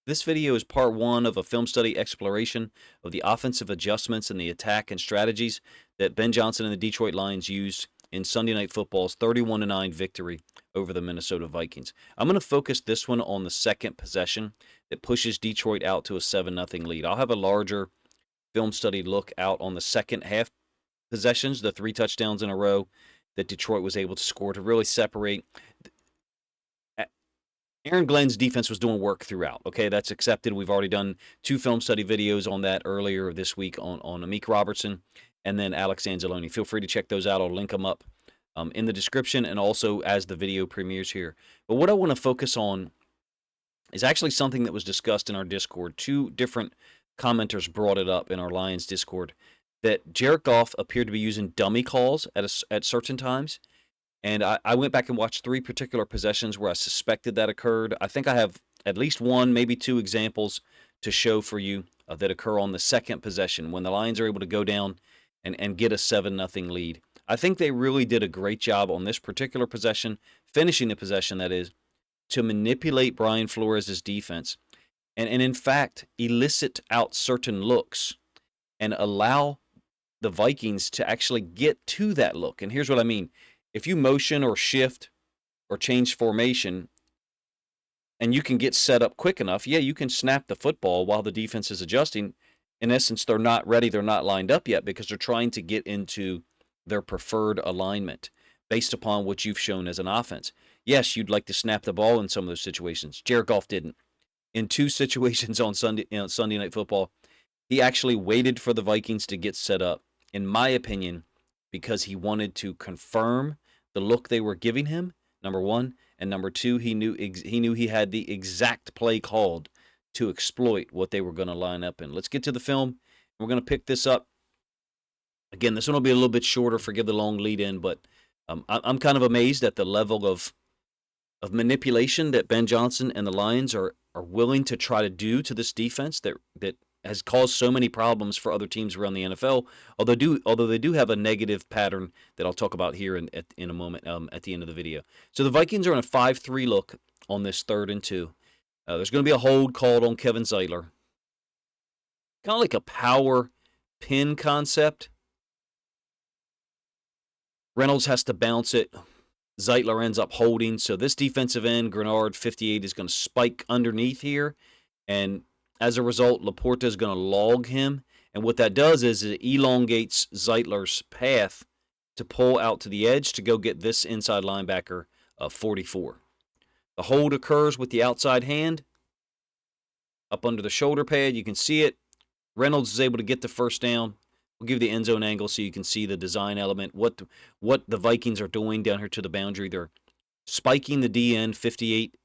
This video is part one of a film study exploration of the offensive adjustments in the attack and strategies that Ben Johnson and the Detroit Lions used in Sunday Night Football's 31-9 victory over the Minnesota Vikings. I'm going to focus this one on the second possession that pushes Detroit out to a 7-0 lead. I'll have a larger film study look out on the second half possessions, the 3 touchdowns in a row that Detroit was able to score to really separate. Aaron Glenn's defense was doing work throughout. Okay, that's accepted. We've already done 2 film study videos on that earlier this week on Amik Robertson and then Alex Anzalone. Feel free to check those out. I'll link them up in the description and also as the video premieres here. But what I want to focus on is actually something that was discussed in our Discord. 2 different commenters brought it up in our Lions Discord that Jared Goff appeared to be using dummy calls at certain times. And I went back and watched 3 particular possessions where I suspected that occurred. I think I have at least 1, maybe 2 examples to show for you that occur on the second possession when the Lions are able to go down and get a 7-0 lead. I think they really did a great job on this particular possession, finishing the possession, that is, to manipulate Brian Flores' defense and in fact elicit out certain looks and allow the Vikings to actually get to that look. And here's what I mean. If you motion or shift or change formation and you can get set up quick enough, yeah, you can snap the football while the defense is adjusting. In essence, they're not ready. They're not lined up yet because they're trying to get into their preferred alignment based upon what you've shown as an offense. Yes, you'd like to snap the ball in some of those situations. Jared Goff didn't. In 2 situations on Sunday Night Football, he actually waited for the Vikings to get set up, in my opinion, because he wanted to confirm the look they were giving him, number 1, and number 2, he knew he had the exact play called to exploit what they were going to line up in. Let's get to the film. We're going to pick this up. Again, this one will be a little bit shorter. Forgive the long lead in, but I'm kind of amazed at the level of manipulation that Ben Johnson and the Lions are willing to try to do to this defense that has caused so many problems for other teams around the NFL, although they do have a negative pattern that I'll talk about here in a moment at the end of the video. So the Vikings are in a 5-3 look on this 3rd and 2. There's going to be a hold called on Kevin Zeitler. Kind of like a power pin concept. Reynolds has to bounce it. Zeitler ends up holding. So this defensive end, Grenard, 58, is going to spike underneath here. And as a result, Laporta is going to log him. And what that does is it elongates Zeitler's path to pull out to the edge to go get this inside linebacker of 44. The hold occurs with the outside hand up under the shoulder pad. You can see it. Reynolds is able to get the first down. We'll give you the end zone angle so you can see the design element, what the Vikings are doing down here to the boundary. They're spiking the DN 58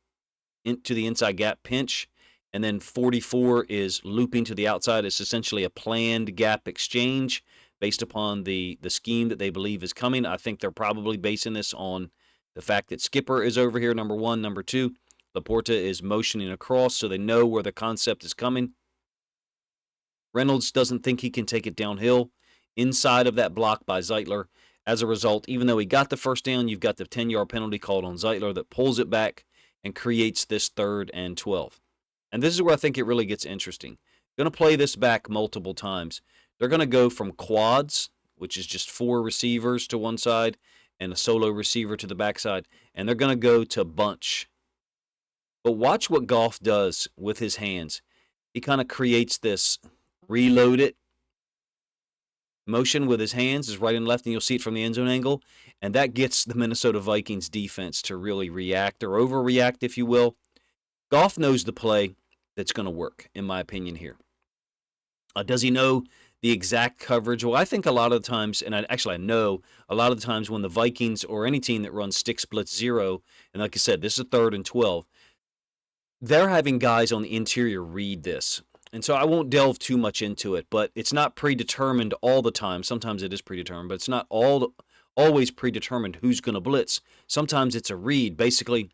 into the inside gap pinch, and then 44 is looping to the outside. It's essentially a planned gap exchange based upon the scheme that they believe is coming. I think they're probably basing this on the fact that Skipper is over here, number 1. Number 2, Laporta is motioning across, so they know where the concept is coming. Reynolds doesn't think he can take it downhill inside of that block by Zeitler. As a result, even though he got the first down, you've got the 10-yard penalty called on Zeitler that pulls it back and creates this 3rd and 12. And this is where I think it really gets interesting. Going to play this back multiple times. They're going to go from quads, which is just 4 receivers to one side and a solo receiver to the backside, and they're going to go to bunch. But watch what Goff does with his hands. He kind of creates this reload it motion with his hands, is right and left, and you'll see it from the end zone angle, and that gets the Minnesota Vikings defense to really react or overreact, if you will. Goff knows the play that's going to work, in my opinion here. Does he know the exact coverage? Well, I think a lot of the times, and I know a lot of the times when the Vikings or any team that runs stick splits 0, and like I said, this is 3rd and 12, they're having guys on the interior read this. And so I won't delve too much into it, but it's not predetermined all the time. Sometimes it is predetermined, but it's not always predetermined who's going to blitz. Sometimes it's a read. Basically,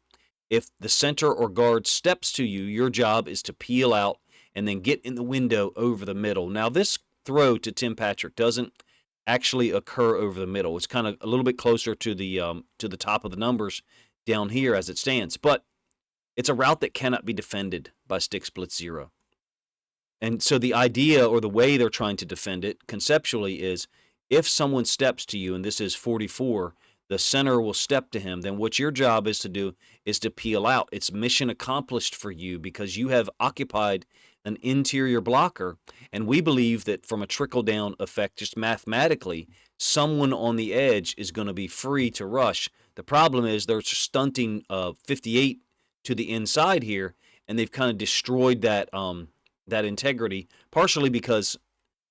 if the center or guard steps to you, your job is to peel out and then get in the window over the middle. Now, this throw to Tim Patrick doesn't actually occur over the middle. It's kind of a little bit closer to the top of the numbers down here as it stands. But It's a route that cannot be defended by stick blitz zero. And so the idea or the way they're trying to defend it conceptually is if someone steps to you, and this is 44, the center will step to him, then what your job is to do is to peel out. It's mission accomplished for you because you have occupied an interior blocker. And we believe that from a trickle-down effect, just mathematically, someone on the edge is going to be free to rush. The problem is they're stunting 58 to the inside here, and they've kind of destroyed that that integrity, partially because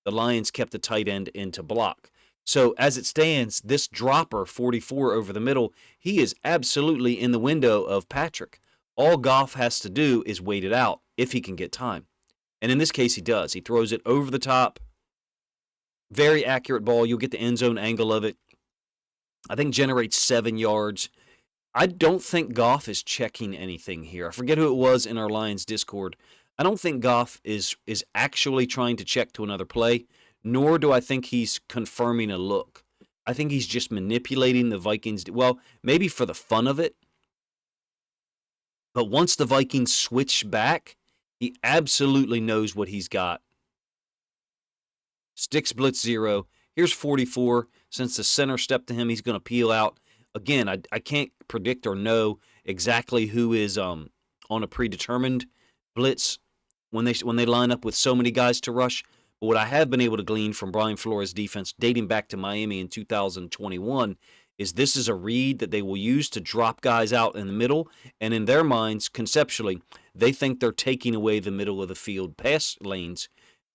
the Lions kept the tight end in to block. So as it stands, this dropper, 44 over the middle, he is absolutely in the window of Patrick. All Goff has to do is wait it out if he can get time. And in this case, he does. He throws it over the top. Very accurate ball. You'll get the end zone angle of it. I think generates 7 yards. I don't think Goff is checking anything here. I forget who it was in our Lions Discord. I don't think Goff is actually trying to check to another play, nor do I think he's confirming a look. I think he's just manipulating the Vikings. Well, maybe for the fun of it. But once the Vikings switch back, he absolutely knows what he's got. Sticks blitz zero. Here's 44. Since the center stepped to him, he's going to peel out. Again, I can't predict or know exactly who is on a predetermined blitz when they line up with so many guys to rush. But what I have been able to glean from Brian Flores' defense dating back to Miami in 2021 is this is a read that they will use to drop guys out in the middle. And in their minds, conceptually, they think they're taking away the middle of the field pass lanes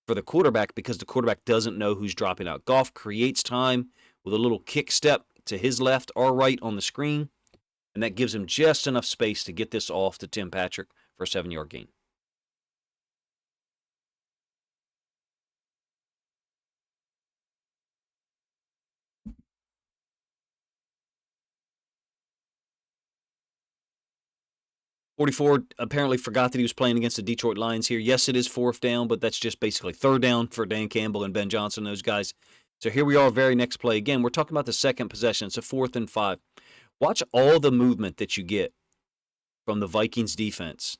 for the quarterback because the quarterback doesn't know who's dropping out. Goff creates time with a little kick step to his left or right on the screen, and that gives him just enough space to get this off to Tim Patrick for a 7-yard gain. .44 apparently forgot that he was playing against the Detroit Lions here. Yes, it is 4th down, but that's just basically 3rd down for Dan Campbell and Ben Johnson, those guys. So here we are, very next play. Again, we're talking about the second possession. It's a 4th and 5. Watch all the movement that you get from the Vikings defense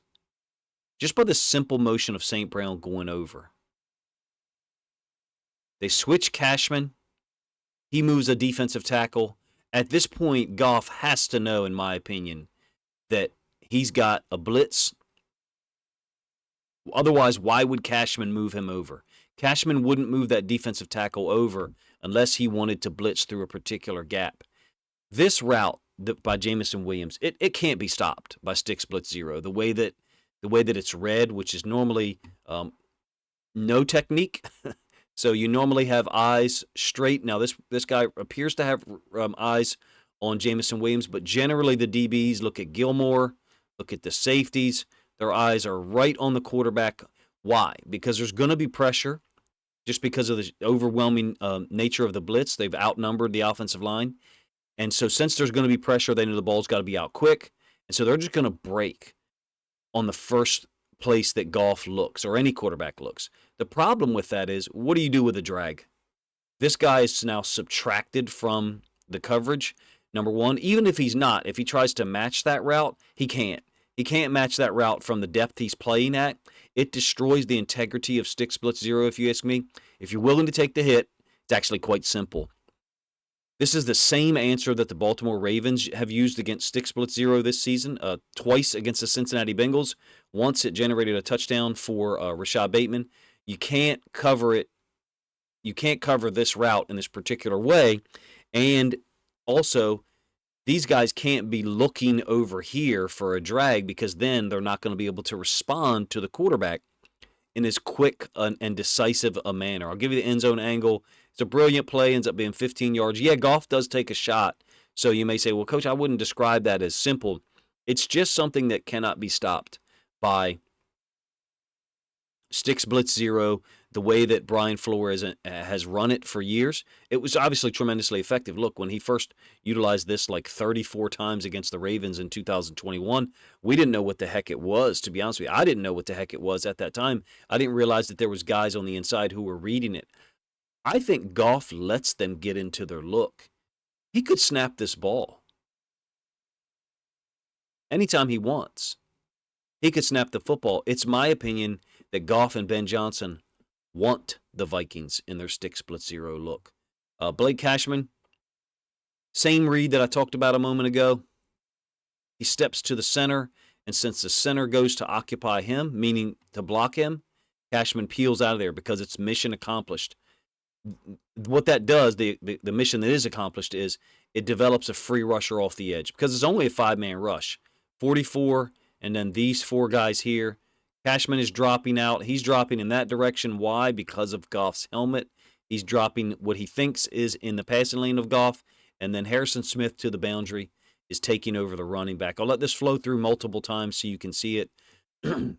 just by the simple motion of St. Brown going over. They switch Cashman. He moves a defensive tackle. At this point, Goff has to know, in my opinion, that he's got a blitz. Otherwise, why would Cashman move him over? Cashman wouldn't move that defensive tackle over unless he wanted to blitz through a particular gap. This route by Jamison Williams, it can't be stopped by stick blitz zero. The way that it's read, which is normally no technique. So you normally have eyes straight. Now this guy appears to have eyes on Jamison Williams, but generally the DBs look at Gilmore, look at the safeties. Their eyes are right on the quarterback. Why? Because there's going to be pressure just because of the overwhelming nature of the blitz. They've outnumbered the offensive line. And so since there's going to be pressure, they know the ball's got to be out quick. And so they're just going to break on the first place that Goff looks or any quarterback looks. The problem with that is, what do you do with a drag? This guy is now subtracted from the coverage. Number one, even if he's not, if he tries to match that route, he can't. He can't match that route from the depth he's playing at. It destroys the integrity of stick blitz zero, if you ask me. If you're willing to take the hit, it's actually quite simple. This is the same answer that the Baltimore Ravens have used against stick blitz zero this season, twice against the Cincinnati Bengals. Once it generated a touchdown for Rashad Bateman. You can't cover it. You can't cover this route in this particular way. And also, these guys can't be looking over here for a drag because then they're not going to be able to respond to the quarterback in as quick and decisive a manner. I'll give you the end zone angle. It's a brilliant play, ends up being 15 yards. Yeah, Goff does take a shot. So you may say, well, Coach, I wouldn't describe that as simple. It's just something that cannot be stopped by stick blitz zero, the way that Brian Flores has run it for years. It was obviously tremendously effective. Look, when he first utilized this like 34 times against the Ravens in 2021, we didn't know what the heck it was, to be honest with you. I didn't know what the heck it was at that time. I didn't realize that there was guys on the inside who were reading it. I think Goff lets them get into their look. He could snap this ball anytime he wants. he could snap the football. It's my opinion that Goff and Ben Johnson want the Vikings in their stick split zero look. Blake Cashman, same read that I talked about a moment ago. He steps to the center, and since the center goes to occupy him, meaning to block him, Cashman peels out of there because it's mission accomplished. What that does, the mission that is accomplished, is it develops a free rusher off the edge because it's only a 5-man rush. 44, and then these 4 guys here. Cashman is dropping out. He's dropping in that direction. Why? Because of Goff's helmet. He's dropping what he thinks is in the passing lane of Goff, and then Harrison Smith to the boundary is taking over the running back. I'll let this flow through multiple times so you can see it. I'm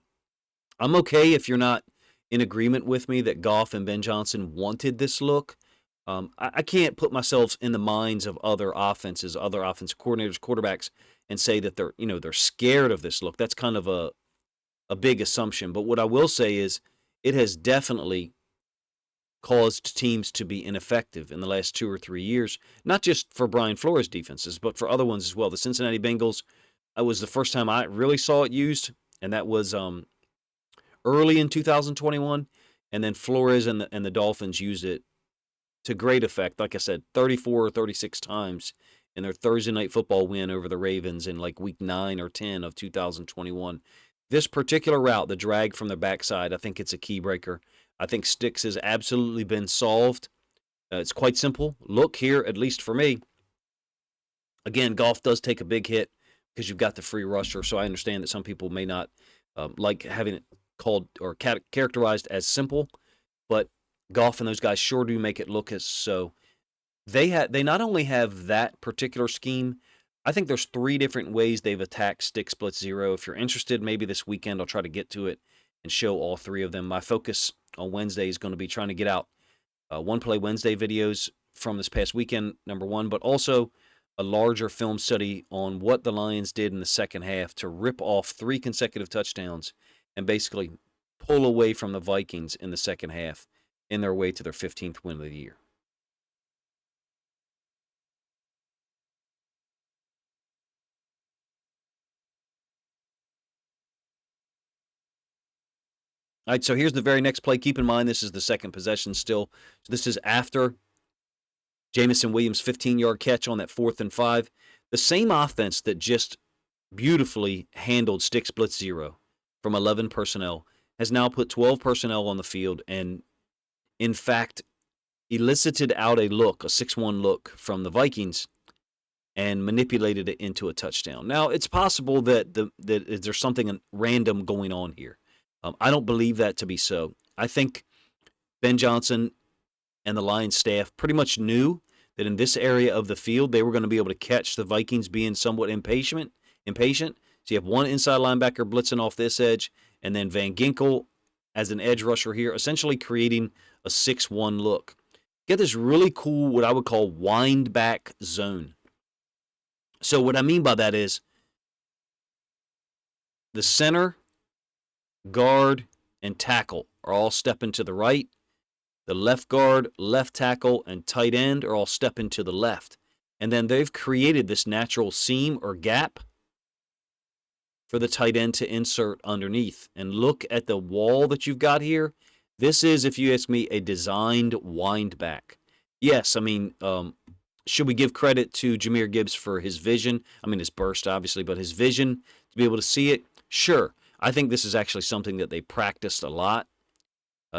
okay if you're not in agreement with me that Goff and Ben Johnson wanted this look. I can't put myself in the minds of other offenses, other offensive coordinators, quarterbacks, and say that they're scared of this look. That's kind of a big assumption. But what I will say is it has definitely caused teams to be ineffective in the last 2 or 3 years, not just for Brian Flores defenses, but for other ones as well. The Cincinnati Bengals, was the first time I really saw it used, and that was early in 2021, and then Flores and the Dolphins used it to great effect. Like I said, 34 or 36 times in their Thursday night football win over the Ravens in like week 9 or 10 of 2021. This particular route, the drag from the backside, I think it's a key breaker. I think sticks has absolutely been solved. It's quite simple. Look here, at least for me. Again, Goff does take a big hit because you've got the free rusher, so I understand that some people may not like having it called or characterized as simple, but Goff and those guys sure do make it look as so. They not only have that particular scheme, I think there's 3 different ways they've attacked stick split zero. If you're interested, maybe this weekend I'll try to get to it and show all 3 of them. My focus on Wednesday is going to be trying to get out One Play Wednesday videos from this past weekend, number 1, but also a larger film study on what the Lions did in the second half to rip off 3 consecutive touchdowns and basically pull away from the Vikings in the second half in their way to their 15th win of the year. All right, so here's the very next play. Keep in mind, this is the second possession still. So this is after Jamison Williams' 15-yard catch on that 4th and 5. The same offense that just beautifully handled stick split zero from 11 personnel has now put 12 personnel on the field and, in fact, elicited out a look, a 6-1 look from the Vikings and manipulated it into a touchdown. Now, it's possible that there's something random going on here. I don't believe that to be so. I think Ben Johnson and the Lions staff pretty much knew that in this area of the field, they were going to be able to catch the Vikings being somewhat impatient. So you have one inside linebacker blitzing off this edge, and then Van Ginkel as an edge rusher here, essentially creating a 6-1 look. Get this really cool, what I would call wind back zone. So what I mean by that is the center, guard, and tackle are all stepping to the right. The left guard, left tackle, and tight end are all stepping to the left. And then they've created this natural seam or gap for the tight end to insert underneath. And look at the wall that you've got here. This is, if you ask me, a designed wind back. Yes, I mean, should we give credit to Jahmyr Gibbs for his vision? I mean, his burst, obviously, but his vision to be able to see it? Sure. I think this is actually something that they practiced a lot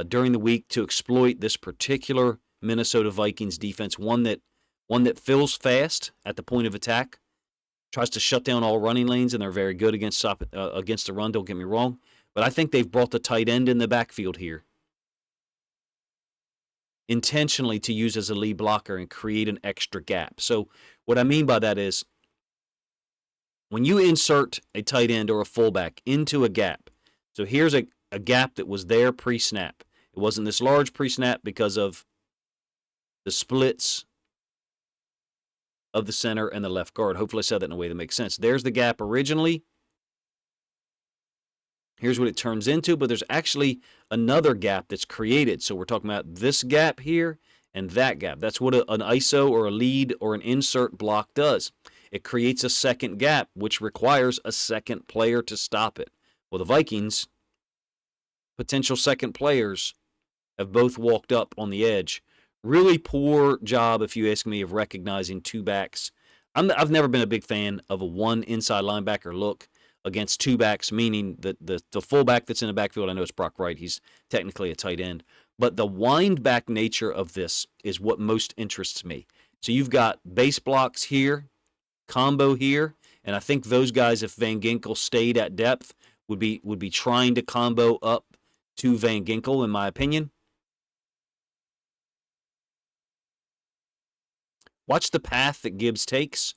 during the week to exploit this particular Minnesota Vikings defense, one that fills fast at the point of attack, tries to shut down all running lanes, and they're very good against the run, don't get me wrong. But I think they've brought the tight end in the backfield here intentionally to use as a lead blocker and create an extra gap. So what I mean by that is when you insert a tight end or a fullback into a gap, so here's a gap that was there pre-snap. It wasn't this large pre-snap because of the splits of the center and the left guard. Hopefully I said that in a way that makes sense. There's the gap originally. Here's what it turns into, but there's actually another gap that's created. So we're talking about this gap here and that gap. That's what an ISO or a lead or an insert block does. It creates a second gap, which requires a second player to stop it. Well, the Vikings, potential second players, have both walked up on the edge. Really poor job, if you ask me, of recognizing two backs. I've never been a big fan of a one inside linebacker look against two backs, meaning the fullback that's in the backfield. I know it's Brock Wright. He's technically a tight end. But the wind back nature of this is what most interests me. So you've got base blocks here, combo here, and I think those guys, if Van Ginkel stayed at depth, would be trying to combo up to Van Ginkel, in my opinion. Watch the path that Gibbs takes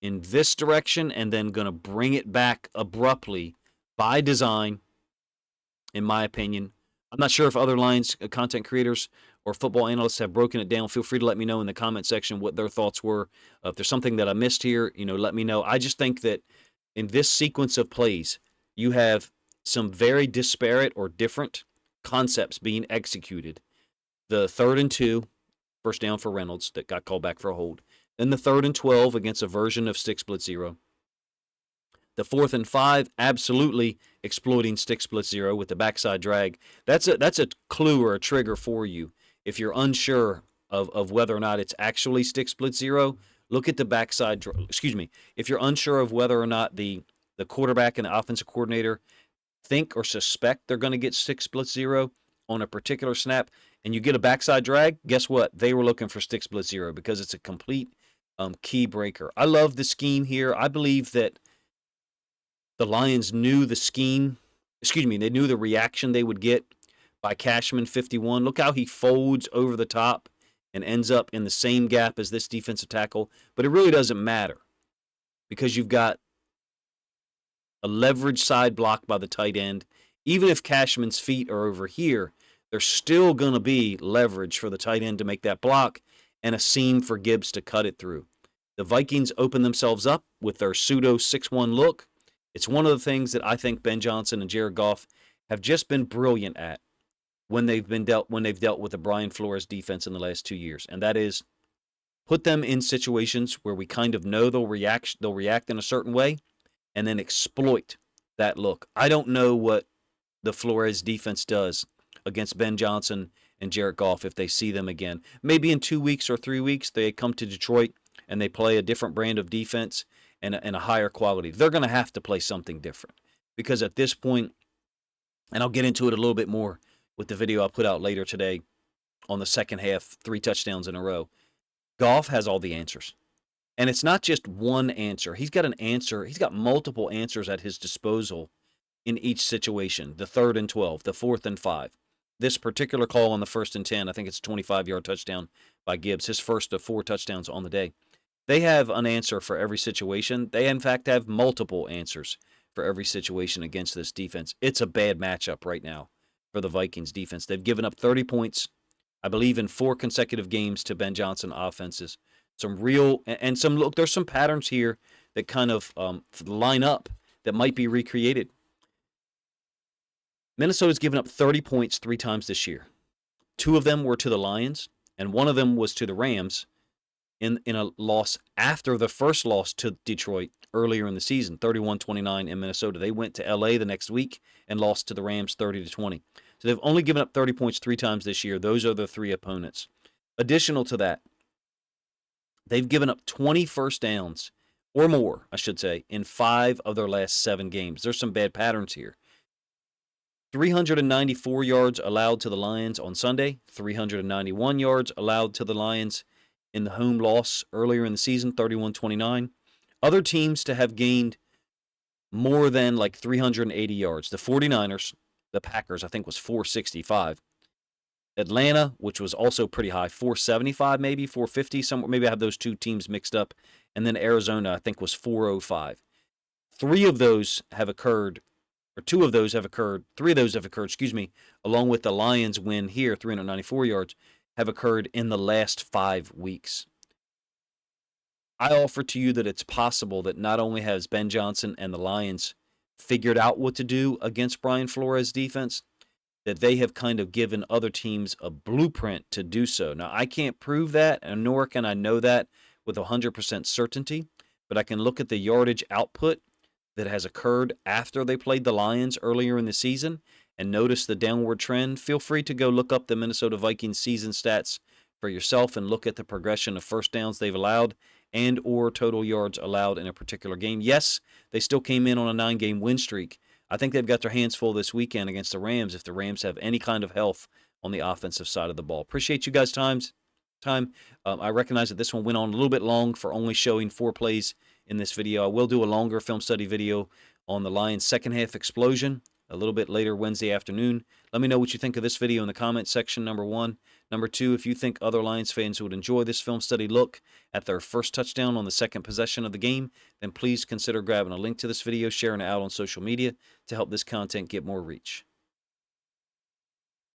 in this direction and then going to bring it back abruptly by design, in my opinion. I'm not sure if other Lions content creators or football analysts have broken it down. Feel free to let me know in the comment section what their thoughts were. If there's something that I missed here, let me know. I just think that in this sequence of plays, you have some very disparate or different concepts being executed. The 3rd and 2, first down for Reynolds that got called back for a hold. Then the 3rd and 12 against a version of stick split zero. The 4th and 5, absolutely exploiting stick split zero with the backside drag. That's a clue or a trigger for you. If you're unsure of whether or not it's actually stick split zero, look at the backside. If you're unsure of whether or not the quarterback and the offensive coordinator think or suspect they're going to get stick split zero on a particular snap, and you get a backside drag, guess what? They were looking for stick split zero because it's a complete key breaker. I love the scheme here. I believe that the Lions knew the scheme. They knew the reaction they would get by Cashman 51. Look how he folds over the top and ends up in the same gap as this defensive tackle. But it really doesn't matter because you've got a leverage side block by the tight end. Even if Cashman's feet are over here, there's still going to be leverage for the tight end to make that block and a seam for Gibbs to cut it through. The Vikings open themselves up with their pseudo 6-1 look. It's one of the things that I think Ben Johnson and Jared Goff have just been brilliant at when they've dealt with the Brian Flores defense in the last 2 years, and that is put them in situations where we kind of know they'll react in a certain way, and then exploit that look. I don't know what the Flores defense does against Ben Johnson and Jared Goff if they see them again. Maybe in 2 weeks or 3 weeks they come to Detroit and they play a different brand of defense and a higher quality. They're going to have to play something different because at this point, and I'll get into it a little bit more with the video I'll put out later today on the second half, 3 touchdowns in a row, Goff has all the answers. And it's not just one answer. He's got an answer. He's got multiple answers at his disposal in each situation. The 3rd and 12, the 4th and 5. This particular call on the 1st and 10, I think it's a 25-yard touchdown by Gibbs, his first of 4 touchdowns on the day. They have an answer for every situation. They, in fact, have multiple answers for every situation against this defense. It's a bad matchup right now for the Vikings defense. They've given up 30 points, I believe, in 4 consecutive games to Ben Johnson offenses. There's some patterns here that kind of line up that might be recreated. Minnesota's given up 30 points 3 times this year. 2 of them were to the Lions, and 1 of them was to the Rams in a loss after the first loss to Detroit earlier in the season, 31-29 in Minnesota. They went to L.A. the next week and lost to the Rams 30-20. So they've only given up 30 points 3 times this year. Those are the 3 opponents. Additional to that, they've given up 20 first downs, or more, I should say, in 5 of their last 7 games. There's some bad patterns here. 394 yards allowed to the Lions on Sunday, 391 yards allowed to the Lions in the home loss earlier in the season, 31-29. Other teams to have gained more than like 380 yards. The 49ers, the Packers, I think was 465. Atlanta, which was also pretty high, 475 maybe, 450, somewhere. Maybe I have those 2 teams mixed up. And then Arizona, I think, was 405. 3 of those have occurred, or 2 of those have occurred, 3 of those have occurred, along with the Lions win here, 394 yards, have occurred in the last 5 weeks. I offer to you that it's possible that not only has Ben Johnson and the Lions figured out what to do against Brian Flores' defense, that they have kind of given other teams a blueprint to do so. Now, I can't prove that, and nor can I know that with 100% certainty, but I can look at the yardage output that has occurred after they played the Lions earlier in the season and notice the downward trend, feel free to go look up the Minnesota Vikings season stats for yourself and look at the progression of first downs they've allowed and or total yards allowed in a particular game. Yes, they still came in on a 9-game win streak. I think they've got their hands full this weekend against the Rams if the Rams have any kind of health on the offensive side of the ball. Appreciate you guys' time. I recognize that this one went on a little bit long for only showing 4 plays in this video. I will do a longer film study video on the Lions' second half explosion a little bit later Wednesday afternoon. Let me know what you think of this video in the comment section, number 1. Number 2, if you think other Lions fans would enjoy this film study look at their first touchdown on the second possession of the game, then please consider grabbing a link to this video, sharing it out on social media to help this content get more reach.